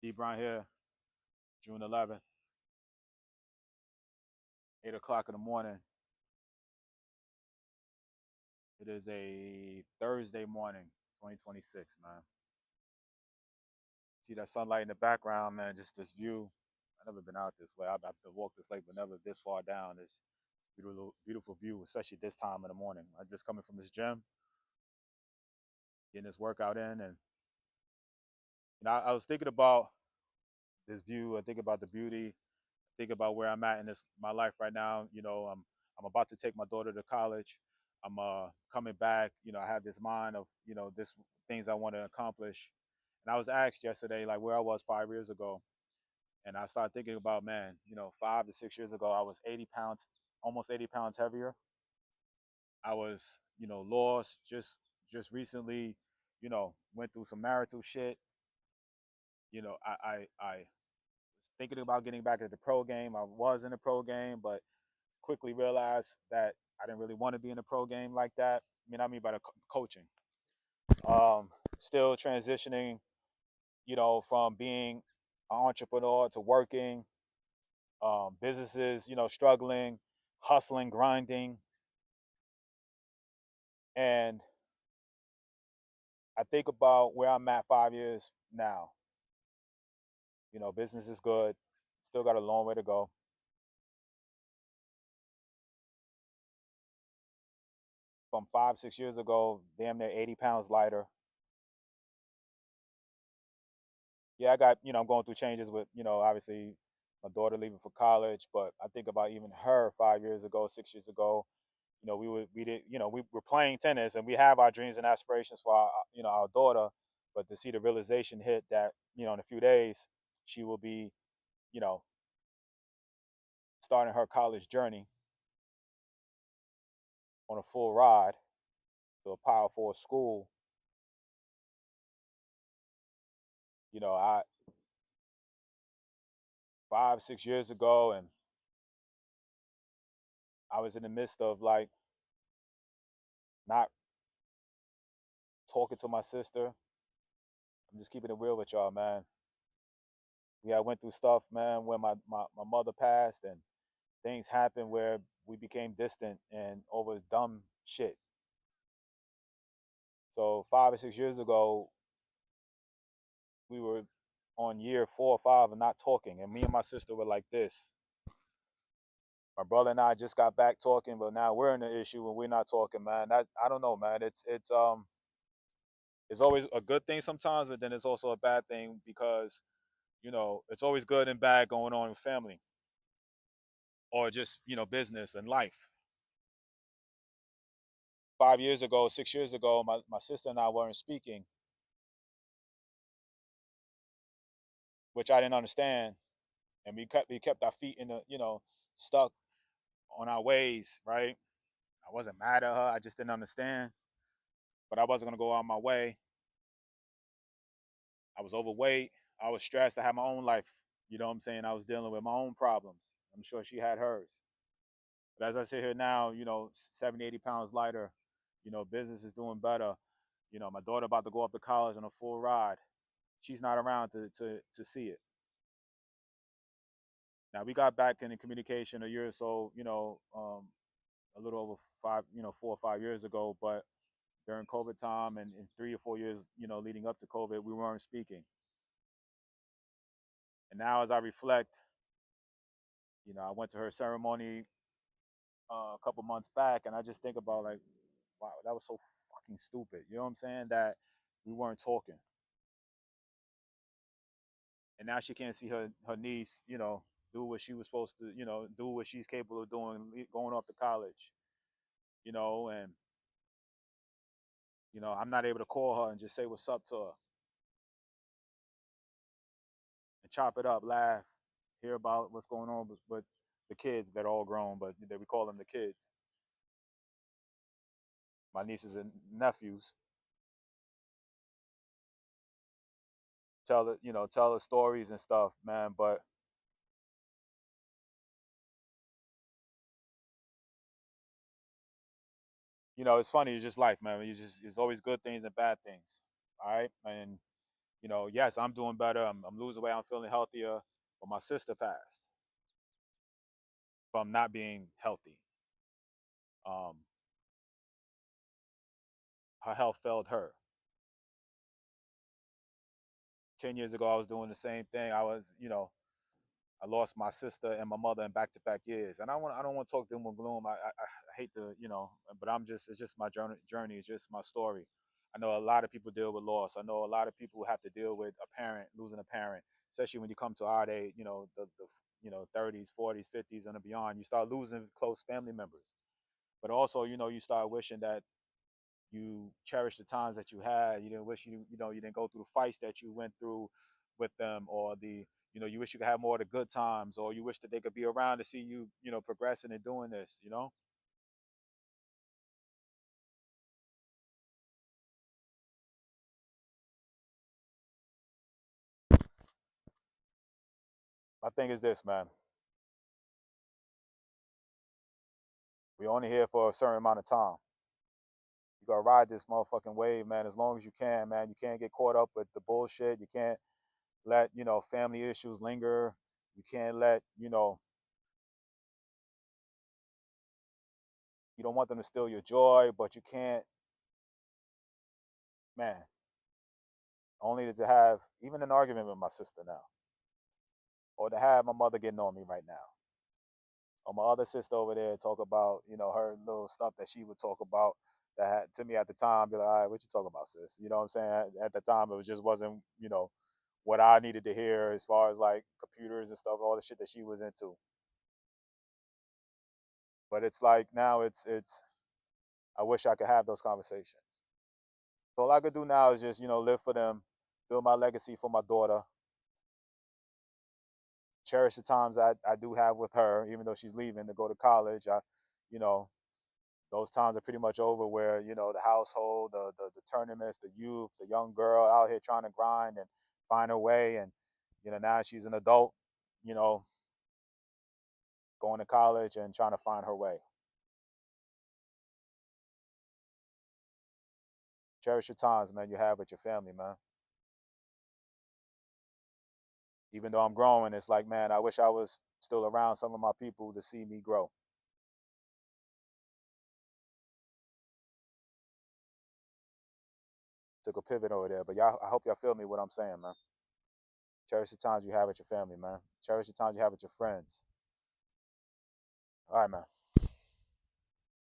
D Brown here, June 11th, 8 o'clock in the morning. It is a Thursday morning, 2026, man. See that sunlight in the background, man, just this view. I've never been out this way. I've been walked this lake, but never this far down. This beautiful, beautiful view, especially this time in the morning. I'm just coming from this gym, getting this workout in. And I was thinking about this view. I think about the beauty. Think about where I'm at in this my life right now. I'm about to take my daughter to college. I'm coming back. I have this mind of this things I want to accomplish. And I was asked yesterday like where I was 5 years ago, and I started thinking about, man, 5 to 6 years ago I was 80 pounds, almost 80 pounds heavier. I was lost just recently. Went through some marital shit. I was thinking about getting back into the pro game. I was in the pro game, but quickly realized that I didn't really want to be in the pro game like that. I mean by the coaching. Still transitioning, from being an entrepreneur to working, businesses, struggling, hustling, grinding. And I think about where I'm at 5 years now. Business is good. Still got a long way to go. From 5, 6 years ago, damn near 80 pounds lighter. Yeah, I'm going through changes with, obviously my daughter leaving for college, but I think about even her 5 years ago, 6 years ago. We were playing tennis and we have our dreams and aspirations for our daughter, but to see the realization hit that, in a few days, she will be, you know, starting her college journey on a full ride to a Power Four school. I 5, 6 years ago, and I was in the midst of like not talking to my sister. I'm just keeping it real with y'all, man. I went through stuff, man, when my mother passed, and things happened where we became distant and over dumb shit. So 5 or 6 years ago, we were on year 4 or 5 of not talking, and me and my sister were like this. My brother and I just got back talking, but now we're in an issue and we're not talking, man. That I don't know, man. It's always a good thing sometimes, but then it's also a bad thing because it's always good and bad going on in family or just business and life. 5 years ago, 6 years ago, my sister and I weren't speaking, which I didn't understand, and we kept our feet in the stuck on our ways, right? I wasn't mad at her, I just didn't understand, but I wasn't gonna go out my way. I was overweight, I was stressed, I had my own life. You know what I'm saying? I was dealing with my own problems. I'm sure she had hers. But as I sit here now, 70, 80 pounds lighter, business is doing better. My daughter about to go off to college on a full ride. She's not around to see it. Now we got back in communication a year or so, a little over 4 or 5 years ago, but during COVID time and in 3 or 4 years, leading up to COVID, we weren't speaking. And now as I reflect, I went to her ceremony a couple months back, and I just think about like, wow, that was so fucking stupid. You know what I'm saying? That we weren't talking, and now she can't see her niece, do what she was supposed to, do what she's capable of doing, going off to college, and I'm not able to call her and just say what's up to her and chop it up, laugh, hear about what's going on with the kids that are all grown, but that we call them the kids, my nieces and nephews. Tell her stories and stuff, man. But it's funny. It's just life, man. It's always good things and bad things. All right, and Yes, I'm doing better. I'm losing weight. I'm feeling healthier. But my sister passed from not being healthy. Um, her health failed her. 10 years ago, I was doing the same thing. I lost my sister and my mother in back-to-back years, and I don't want to talk doom and gloom. I hate to, but it's just my journey. It's just my story. I know a lot of people deal with loss. I know a lot of people have to deal with a parent losing a parent, especially when you come to our age. The 30s, 40s, 50s, and beyond. You start losing close family members, but also you start wishing that you cherish the times that you had. You didn't wish you didn't go through the fights that you went through with them, or you wish you could have more of the good times, or you wish that they could be around to see you, progressing and doing this. My thing is this, man. We only here for a certain amount of time. You gotta ride this motherfucking wave, man, as long as you can, man. You can't get caught up with the bullshit. You can't let, family issues linger. You can't let, you don't want them to steal your joy, but you can't, man, only to have even an argument with my sister now, or to have my mother getting on me right now, or my other sister over there talk about, her little stuff that she would talk about that to me at the time, be like, all right, what you talking about, sis? You know what I'm saying? At the time, it was just wasn't, what I needed to hear as far as like computers and stuff, all the shit that she was into. But it's like now I wish I could have those conversations. So all I could do now is just, live for them, build my legacy for my daughter, cherish the times I do have with her, even though she's leaving to go to college. You know, those times are pretty much over where, the household, the tournaments, the youth, the young girl out here trying to grind and find her way. And, now she's an adult, you know, going to college and trying to find her way. Cherish your times, man, you have with your family, man. Even though I'm growing, it's like, man, I wish I was still around some of my people to see me grow. Took a pivot over there, but y'all, I hope y'all feel me what I'm saying, man. Cherish the times you have with your family, man. Cherish the times you have with your friends. All right, man.